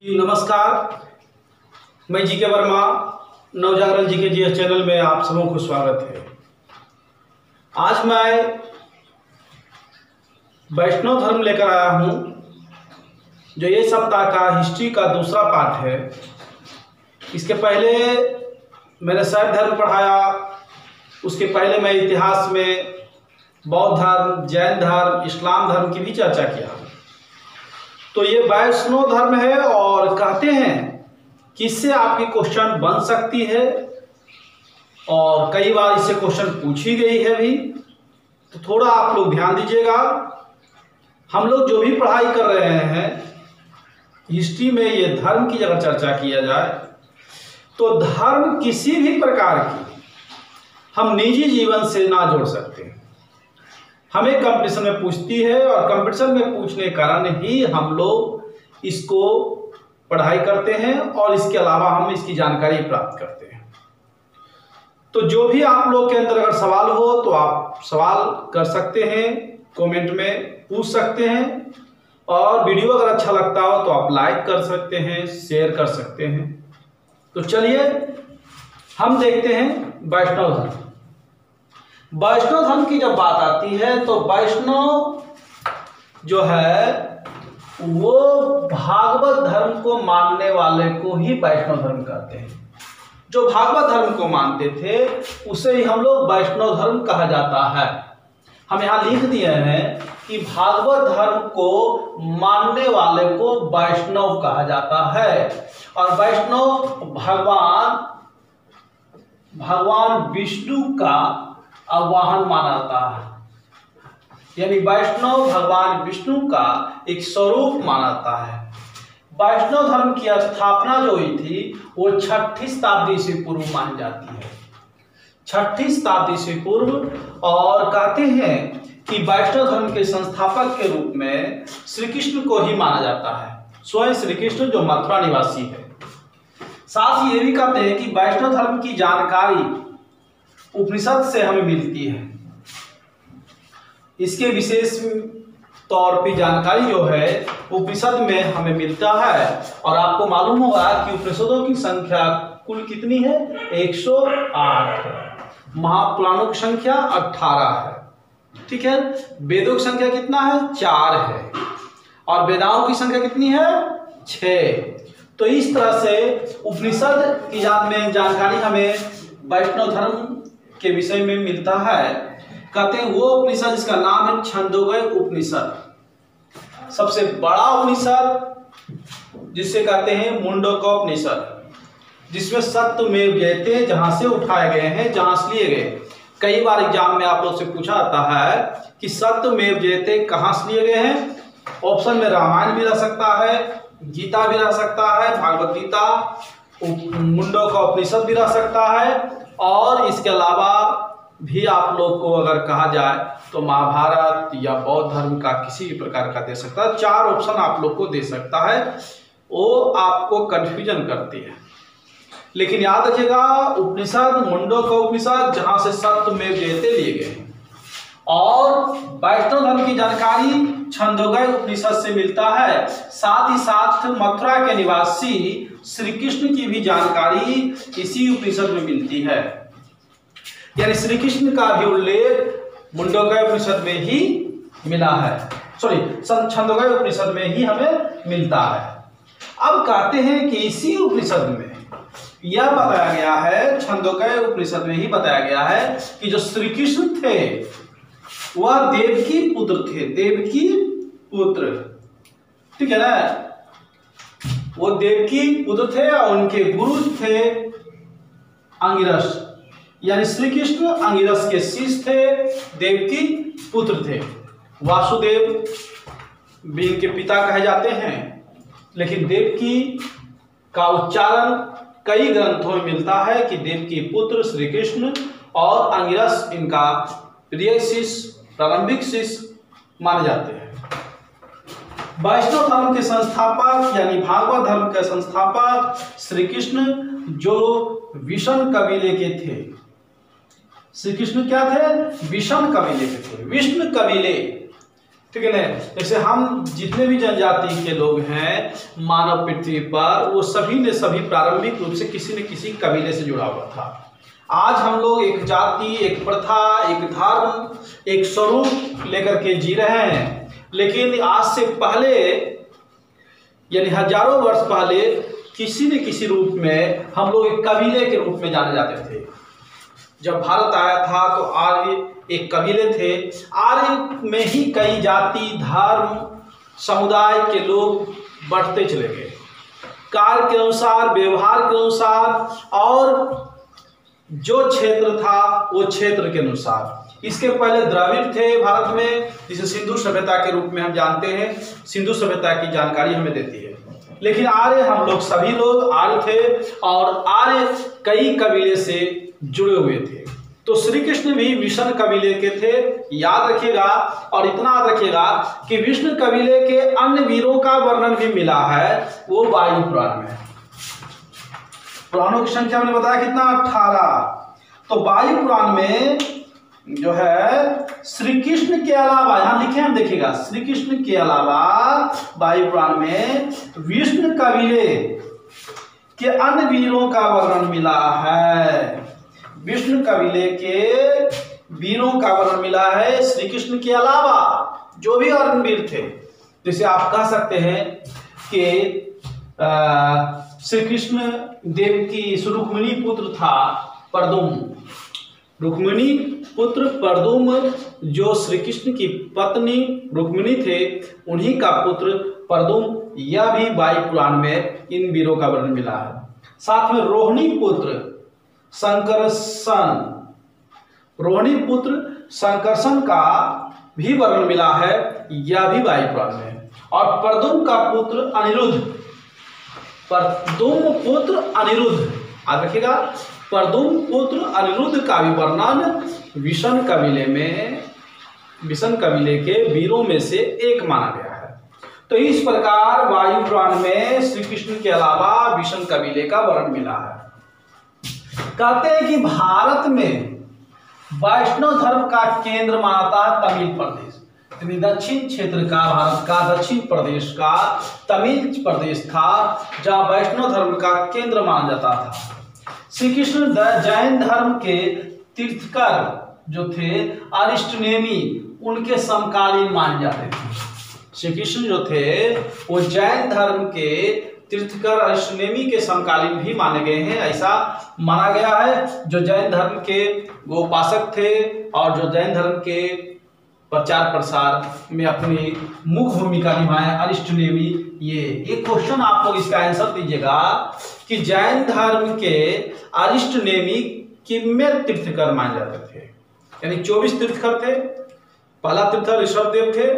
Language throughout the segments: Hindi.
नमस्कार, मैं GK Verma Navjagran GK GS channel में आप सबों को स्वागत है। आज मैं वैष्णव धर्म लेकर आया हूँ, जो ये सप्ताह का हिस्ट्री का दूसरा पार्ट है। इसके पहले मैंने शैव धर्म पढ़ाया, उसके पहले मैं इतिहास में बौद्ध धर्म, जैन धर्म, इस्लाम धर्म की भी चर्चा किया। तो ये वैष्णव धर्म है और कहते हैं कि इससे आपकी क्वेश्चन बन सकती है और कई बार इससे क्वेश्चन पूछी गई है भी। तो थोड़ा आप लोग ध्यान दीजिएगा। हम लोग जो भी पढ़ाई कर रहे हैं हिस्ट्री में, ये धर्म की अगर चर्चा किया जाए तो धर्म किसी भी प्रकार की हम निजी जीवन से ना जोड़ सकते। हमें कंपटीशन में पूछती है और कंपटीशन में पूछने के कारण ही हम लोग इसको पढ़ाई करते हैं और इसके अलावा हम इसकी जानकारी प्राप्त करते हैं। तो जो भी आप लोग के अंदर अगर सवाल हो तो आप सवाल कर सकते हैं, कमेंट में पूछ सकते हैं, और वीडियो अगर अच्छा लगता हो तो आप लाइक कर सकते हैं, शेयर कर सकते हैं। तो चलिए हम देखते हैं वैष्णव धर्म। वैष्णव धर्म की जब बात आती है तो वैष्णव जो है वो भागवत धर्म को मानने वाले को ही वैष्णव धर्म कहते हैं। जो भागवत धर्म को मानते थे उसे ही हम लोग वैष्णव धर्म कहा जाता है। हम यहाँ लिख दिए हैं कि भागवत धर्म को मानने वाले को वैष्णव कहा जाता है। और वैष्णव भगवान विष्णु का आवाहन माना जाता है, यानी वैष्णव भगवान विष्णु का एक स्वरूप माना जाता है। वैष्णव धर्म की स्थापना जो हुई थी वो 6ठी शताब्दी से पूर्व मानी जाती है, 6ठी शताब्दी से पूर्व। और कहते हैं कि वैष्णव धर्म के संस्थापक के रूप में श्री कृष्ण को ही माना जाता है, स्वयं श्री कृष्ण जो मथुरा निवासी है। साथ ही ये भी कहते हैं कि वैष्णव धर्म की जानकारी उपनिषद से हमें मिलती है। इसके विशेष तौर पे जानकारी जो है उपनिषद में हमें मिलता है। और आपको मालूम होगा कि उपनिषदों की संख्या कुल कितनी है? 108 है। महापुराणों की संख्या 18 है, ठीक है। वेदों की संख्या कितना है? 4 है। और वेदाओं की संख्या कितनी है? 6। तो इस तरह से उपनिषद की जानकारी हमें वैष्णव धर्म के विषय में मिलता है। कहते हैं वो उपनिषद जिसका नाम है छंदोग्य उपनिषद, सबसे बड़ा उपनिषद जिसे कहते हैं मुंडकोपनिषद, जिसमें सत्यमेव जयते जहां से उठाए गए हैं, जहां से लिए गए। कई बार एग्जाम में आप लोग से पूछा जाता है कि सत्यमेव जयते कहां से लिए गए हैं। ऑप्शन में रामायण भी रह सकता है, गीता भी रह सकता है, भागवत गीता, मुंडकोपनिषद भी रह सकता है, और इसके अलावा भी आप लोग को अगर कहा जाए तो महाभारत या बौद्ध धर्म का किसी भी प्रकार का दे सकता है। 4 ऑप्शन आप लोग को दे सकता है, वो आपको कंफ्यूजन करती है। लेकिन याद रखिएगा उपनिषद मुंडकोपनिषद जहां से सत्यमेव जयते लिए गए हैं। और वैष्णव धर्म की जानकारी छंदोग्य उपनिषद से मिलता है। साथ ही साथ मथुरा के निवासी श्री कृष्ण की भी जानकारी इसी उपनिषद में मिलती है, यानी श्री कृष्ण का भी उल्लेख मुंडकोपनिषद उपनिषद में ही मिला है, छंदोग्य उपनिषद में ही हमें मिलता है। अब कहते हैं कि इसी उपनिषद में यह बताया गया है, छंदोग्य उपनिषद में ही बताया गया है कि जो श्री कृष्ण थे वह देवकी पुत्र थे, देवकी पुत्र, ठीक है ना। वो देवकी पुत्र थे और उनके गुरु थे अंगिरस, यानी श्री कृष्ण अंगिरस के शिष्य थे, देवकी पुत्र थे। वासुदेव भी इनके पिता कहे जाते हैं, लेकिन देवकी का उच्चारण कई ग्रंथों में मिलता है कि देवकी पुत्र श्री कृष्ण, और अंगिरस इनका प्रिय शिष्य, प्रारंभिक शिष्य माने जाते हैं। वैष्णव धर्म के संस्थापक यानी भागवत धर्म के संस्थापक श्री कृष्ण जो विषण कबीले के थे। श्री कृष्ण क्या थे? विषण कबीले के थे। विष्णु कबीले ठीक है ना। जैसे हम जितने भी जनजाति के लोग हैं मानव पृथ्वी पर, वो सभी ने सभी प्रारंभिक रूप से किसी न किसी कबीले से जुड़ा हुआ था। आज हम लोग एक जाति, एक प्रथा, एक धर्म, एक स्वरूप लेकर के जी रहे हैं, लेकिन आज से पहले यानी हजारों वर्ष पहले किसी न किसी रूप में हम लोग एक कबीले के रूप में जाने जाते थे। जब भारत आया था तो आर्य एक कबीले थे। आर्य में ही कई जाति, धर्म, समुदाय के लोग बढ़ते चले गए, कार्य के अनुसार, व्यवहार के अनुसार और जो क्षेत्र था वो क्षेत्र के अनुसार। इसके पहले द्रविड़ थे भारत में, जिसे सिंधु सभ्यता के रूप में हम जानते हैं। सिंधु सभ्यता की जानकारी हमें देती है। लेकिन आर्य हम लोग सभी लोग आर्य थे और आर्य कई कबीले से जुड़े हुए थे। तो श्री कृष्ण भी विष्णु कबीले के थे, याद रखिएगा। और इतना याद रखिएगा कि विष्णु कबीले के अन्य वीरों का वर्णन भी मिला है, वो वायु पुराण में। पुराणों की संख्या मैंने बताया कितना, 18। तो वायु पुराण में जो है श्री कृष्ण के अलावा, यहां लिखे हम देखिएगा, श्री कृष्ण के अलावा वायु पुराण में विष्णु कबीले के अन्य वीरों का वर्णन मिला है। विष्णु कबीले के वीरों का वर्णन मिला है श्री कृष्ण के अलावा जो भी और वीर थे। जैसे आप कह सकते हैं कि श्री कृष्ण देव की रुक्मिणी पुत्र था प्रद्युम्न। रुक्मिणी पुत्र प्रद्युम्न जो श्री कृष्ण की पत्नी रुक्मिणी थे, उन्हीं का पुत्र प्रद्युम्न, यह भी वायु पुराण में इन वीरों का वर्णन मिला है। साथ में रोहिणी पुत्र संकर्षण, रोहिणी पुत्र संकर्षण का भी वर्णन मिला है, यह भी वायु पुराण में। और प्रद्युम्न का पुत्र अनिरुद्ध, प्रद्युम्न पुत्र अनिरुद्ध, याद रखिएगा, प्रद्युम्न पुत्र अनिरुद्ध का भी वर्णन विष्णु कबीले में, विष्णु कबीले के वीरों में से एक माना गया है। तो इस प्रकार वायु पुराण में श्री कृष्ण के अलावा विष्णु कबीले का वर्णन मिला है। कहते हैं कि भारत में वैष्णव धर्म का केंद्र माना था तमिल प्रदेश। दक्षिण क्षेत्र का, भारत का दक्षिण प्रदेश का तमिल प्रदेश था, जहां वैष्णव धर्म का केंद्र माना जाता था। श्री कृष्ण जैन धर्म के तीर्थकर जो थे अरिष्टनेमी, उनके समकालीन माने जाते थे। श्री कृष्ण जो थे वो जैन धर्म के तीर्थकर अरिष्टनेमी के समकालीन भी माने गए हैं, ऐसा माना गया है। जो जैन धर्म के वो उपासक थे और जो जैन धर्म के प्रचार प्रसार में अपनी मुख्य भूमिका निभाए अरिष्टनेमी। ये क्वेश्चन आप लोग इसका आंसर दीजिएगा कि जैन धर्म के अरिष्टनेमी कितने तीर्थकर माने जाते थे। यानी 24 तीर्थकर थे। पहला तीर्थकर ऋषभदेव थे,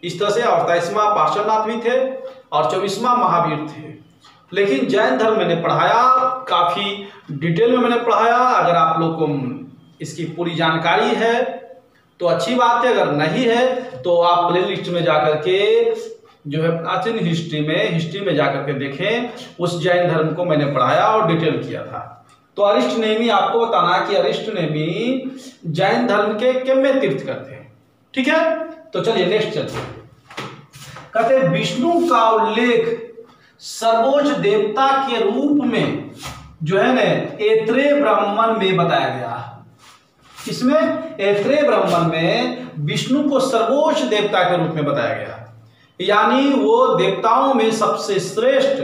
इस तरह से 28वां पार्श्वनाथ भी थे और 24वां महावीर थे। लेकिन जैन धर्म मैंने पढ़ाया, काफी डिटेल में मैंने पढ़ाया। अगर आप लोग को इसकी पूरी जानकारी है तो अच्छी बात है, अगर नहीं है तो आप प्ले लिस्ट में जाकर के जो है प्राचीन हिस्ट्री में जाकर के देखें, उस जैन धर्म को मैंने पढ़ाया और डिटेल किया था। तो अरिष्टनेमी, आपको बताना कि अरिष्टनेमी जैन धर्म के कितने तीर्थकर थे। ठीक है, तो चलिए नेक्स्ट चलते हैं। कहते हैं विष्णु का उल्लेख सर्वोच्च देवता के रूप में जो है ना ऐत्रेय ब्राह्मण में बताया गया है। इसमें ऐत्रेय ब्राह्मण में विष्णु को सर्वोच्च देवता के रूप में बताया गया है, यानी वो देवताओं में सबसे श्रेष्ठ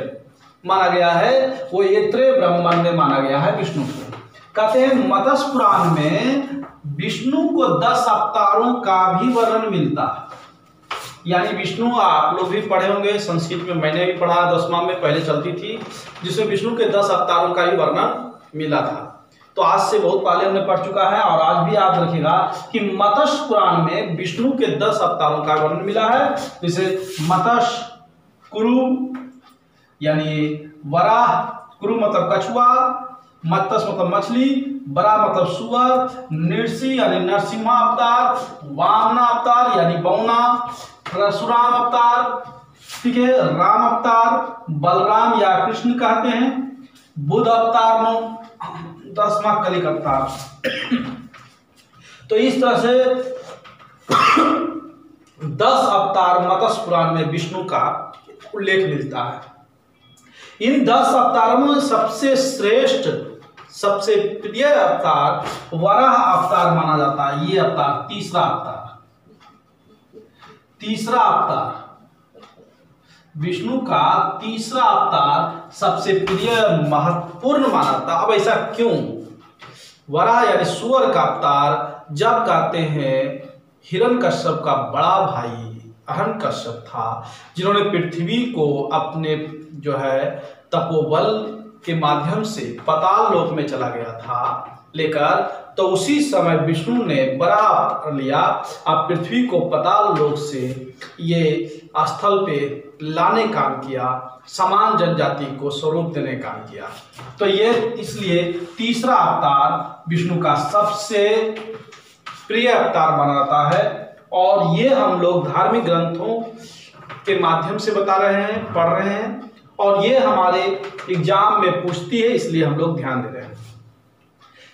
माना गया है, वो ऐत्रेय ब्राह्मण में माना गया है विष्णु को। कहते हैं मत्स्य पुराण में विष्णु को 10 अवतारों का भी वर्णन मिलता है। यानी विष्णु, आप लोग भी पढ़े होंगे संस्कृत में, मैंने भी पढ़ा 10वां में पहले चलती थी, जिसमें विष्णु के 10 अवतारों का भी वर्णन मिला था। तो आज से बहुत पहले हमने पढ़ चुका है और आज भी याद रखिएगा कि मत्स्य पुराण में विष्णु के 10 अवतारों का वर्णन मिला है। जैसे मत्स्य, कुरु यानी वराह, कुरु मतलब कछुआ, मत्स्य मतलब मछली, बरा मतलब सुअर, नृसिंह यानी नरसिम्हा अवतार, वामना अवतार यानी बौना, परशुराम अवतार, ठीक है, राम अवतार, बलराम या कृष्ण कहते हैं, बुद्ध अवतार, 10वां कलिक अवतार। तो इस तरह से 10 अवतार मत्स्य पुराण में विष्णु का उल्लेख मिलता है। इन 10 अवतारों में सबसे श्रेष्ठ, सबसे प्रिय अवतार वराह अवतार माना जाता है। ये अवतार तीसरा अवतार विष्णु का तीसरा अवतार सबसे प्रिय महत्वपूर्ण माना जाता। अब ऐसा क्यों? वराह यानी सूअर का अवतार जब कहते हैं हिरण्यकश्यप का बड़ा भाई हिरण्यकश्यप था, जिन्होंने पृथ्वी को अपने जो है तपोबल के माध्यम से पाताल लोक में चला गया था लेकर, तो उसी समय विष्णु ने बड़ा अवतार लिया, अब पृथ्वी को पाताल लोक से ये स्थल पे लाने काम किया, समान जनजाति को स्वरूप देने काम किया। तो ये इसलिए तीसरा अवतार विष्णु का सबसे प्रिय अवतार माना जाता है। और ये हम लोग धार्मिक ग्रंथों के माध्यम से बता रहे हैं, पढ़ रहे हैं, और ये हमारे एग्जाम में पूछती है, इसलिए हम लोग ध्यान दे रहे हैं।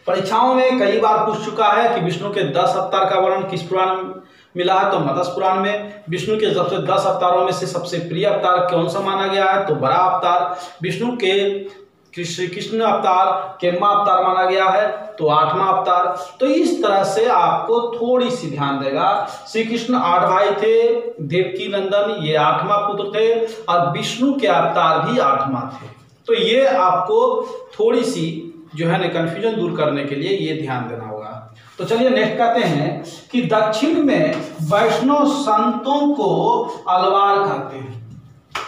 परीक्षाओं में कई बार पूछ चुका है कि विष्णु के 10 अवतार का वर्णन किस पुराण में मिला है, तो मत्स्य पुराण में। विष्णु के सबसे 10 अवतारों में से सबसे प्रिय अवतार कौन सा माना गया है, तो बड़ा अवतार। विष्णु के श्री कृष्ण अवतार केमा अवतार माना गया है, तो 8वां अवतार। तो इस तरह से आपको थोड़ी सी ध्यान देगा। श्री कृष्ण 8 भाई थे, देवकी नंदन ये 8वां पुत्र थे, और विष्णु के अवतार भी 8वां थे। तो ये आपको थोड़ी सी जो है ना कंफ्यूजन दूर करने के लिए ये ध्यान देना होगा। तो चलिए नेक्स्ट कहते हैं कि दक्षिण में वैष्णव संतों को अलवार कहते हैं।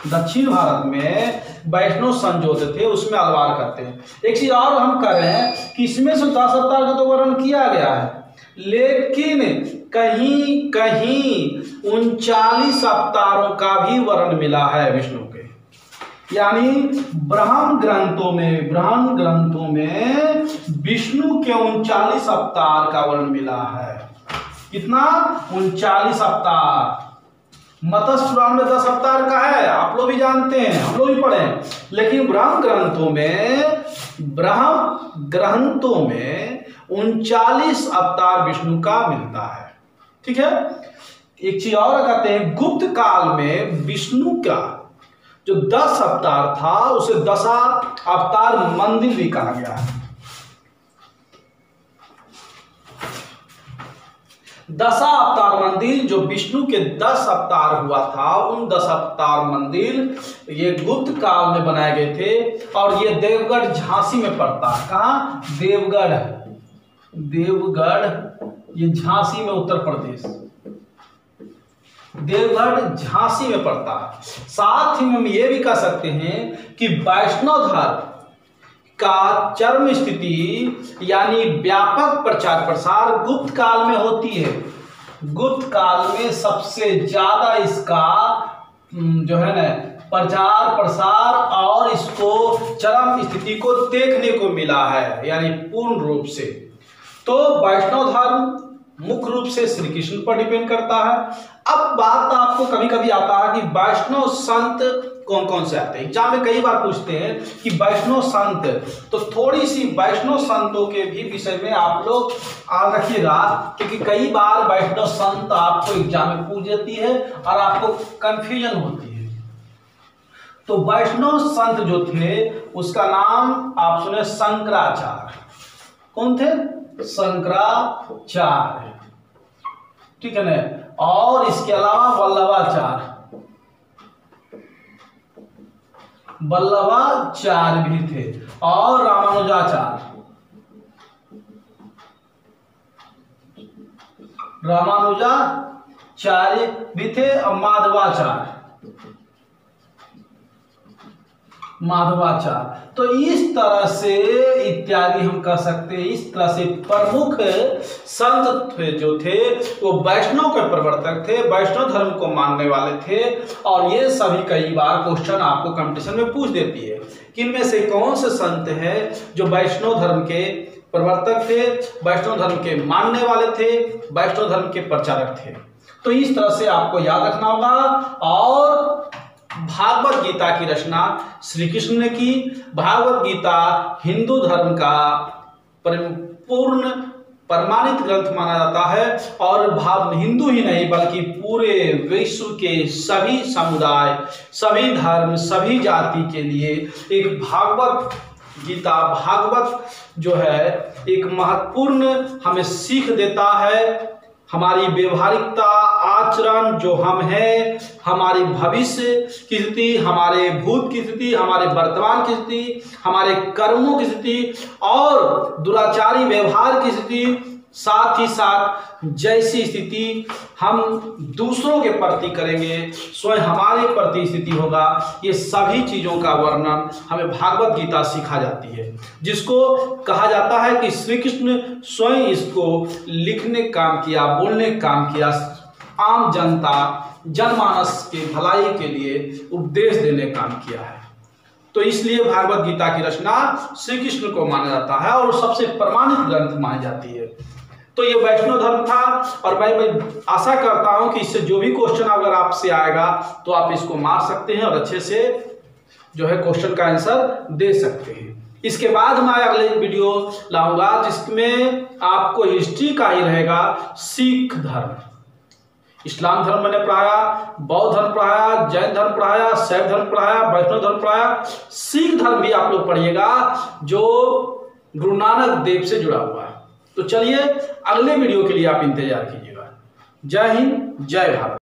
दक्षिण भारत में वैष्णव संत जो थे उसमें अलवार कहते हैं। एक चीज और हम कह रहे हैं कि इसमें से 10 अवतार का तो वर्णन किया गया है, लेकिन कहीं कहीं 39 अवतारों का भी वर्णन मिला है विष्णु के। यानी ब्रह्म ग्रंथों में विष्णु के 39 अवतार का वर्णन मिला है। कितना? 39 अवतार। मत्स्य पुराण में 10 अवतार का है, आप लोग भी जानते हैं, हम लोग भी पढ़े हैं, लेकिन ब्रह्म ग्रंथों में 39 अवतार विष्णु का मिलता है। ठीक है। एक चीज और कहते हैं, गुप्त काल में विष्णु का जो 10 अवतार था उसे 10 अवतार मंदिर भी कहा गया है। 10 अवतार मंदिर जो विष्णु के 10 अवतार हुआ था, उन 10 अवतार मंदिर ये गुप्त काल में बनाए गए थे। और ये देवगढ़ झांसी में पड़ता है। कहाँ? देवगढ़ ये झांसी में, उत्तर प्रदेश। देवगढ़ झांसी में पड़ता है। साथ ही हम ये भी कह सकते हैं कि वैष्णव धर्म का चरम स्थिति यानी व्यापक प्रचार प्रसार गुप्त काल में होती है। गुप्त काल में सबसे ज्यादा इसका जो है ना प्रचार प्रसार और इसको चरम स्थिति को देखने को मिला है, यानी पूर्ण रूप से। तो वैष्णव धर्म मुख्य रूप से श्री कृष्ण पर डिपेंड करता है। अब बात आपको कभी कभी आता है कि वैष्णव संत कौन कौन से आते हैं। एग्जाम में कई बार पूछते हैं कि वैष्णव संत, तो थोड़ी सी वैष्णव संतों के भी विषय में आप लोग याद रखिएगा, क्योंकि कई बार वैष्णव संत आपको एग्जाम में पूछ देती है और आपको कंफ्यूजन होती है। तो वैष्णव संत जो थे उसका नाम आप सुने शंकराचार्य। कौन थे? शंकराचार्य। ठीक है ना। और इसके अलावा वल्लभाचार्य भी थे, और रामानुजाचार्य भी थे, और माधवाचार्य। तो इस तरह से इत्यादि हम कह सकते हैं। इस तरह से प्रमुख संत जो थे वो वैष्णव के प्रवर्तक थे, वैष्णव धर्म को मानने वाले थे। और ये सभी कई बार क्वेश्चन आपको कंपटीशन में पूछ देती है कि इनमें से कौन से संत हैं जो वैष्णव धर्म के प्रवर्तक थे, वैष्णव धर्म के मानने वाले थे, वैष्णव धर्म के प्रचारक थे। तो इस तरह से आपको याद रखना होगा। और भागवत गीता की रचना श्री कृष्ण ने की। भागवत गीता हिंदू धर्म का पूर्ण प्रमाणित ग्रंथ माना जाता है और हिंदू ही नहीं बल्कि पूरे विश्व के सभी समुदाय, सभी धर्म, सभी जाति के लिए एक भागवत गीता, भागवत जो है एक महत्वपूर्ण हमें सीख देता है। हमारी व्यवहारिकता, आचरण जो हम हैं, हमारी भविष्य की स्थिति, हमारे भूत की स्थिति, हमारे वर्तमान की स्थिति, हमारे कर्मों की स्थिति और दुराचारी व्यवहार की स्थिति, साथ ही साथ जैसी स्थिति हम दूसरों के प्रति करेंगे स्वयं हमारे प्रति स्थिति होगा, ये सभी चीज़ों का वर्णन हमें भागवत गीता सिखा जाती है, जिसको कहा जाता है कि श्री कृष्ण स्वयं इसको लिखने काम किया, बोलने काम किया, आम जनता, जनमानस के भलाई के लिए उपदेश देने काम किया है। तो इसलिए भागवत गीता की रचना श्री कृष्ण को माना जाता है और सबसे प्रमाणित ग्रंथ मानी जाती है। तो ये वैष्णव धर्म था और मैं आशा करता हूं कि इससे जो भी क्वेश्चन अगर आपसे आएगा तो आप इसको मार सकते हैं और अच्छे से जो है क्वेश्चन का आंसर दे सकते हैं। इसके बाद मैं अगले वीडियो लाऊंगा जिसमें आपको हिस्ट्री का ही रहेगा। सिख धर्म, इस्लाम धर्म मैंने पढ़ाया, बौद्ध धर्म पढ़ाया, जैन धर्म पढ़ाया, शैव धर्म पढ़ाया, वैष्णव धर्म पढ़ाया, सिख धर्म भी आप लोग पढ़िएगा जो गुरु नानक देव से जुड़ा हुआ है। तो चलिए अगले वीडियो के लिए आप इंतजार कीजिएगा। जय हिंद, जय भारत।